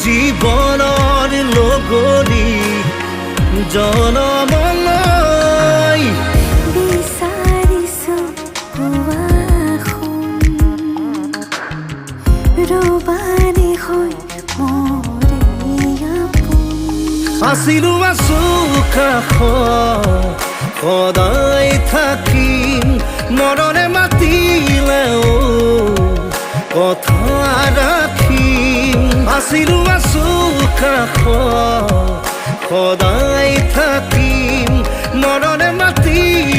জীৱনৰ লগৰী জনমলৈ বিচাৰিছো পোৱা ৰবাৰী হৈ মৰে আপোন আছিলো আছো কাষত সদায় থাকিম মৰণে মাতিলেও কথা ৰাখিম আছিলো আছো কাষত সদায় থাকিম মৰণে মাতিলেও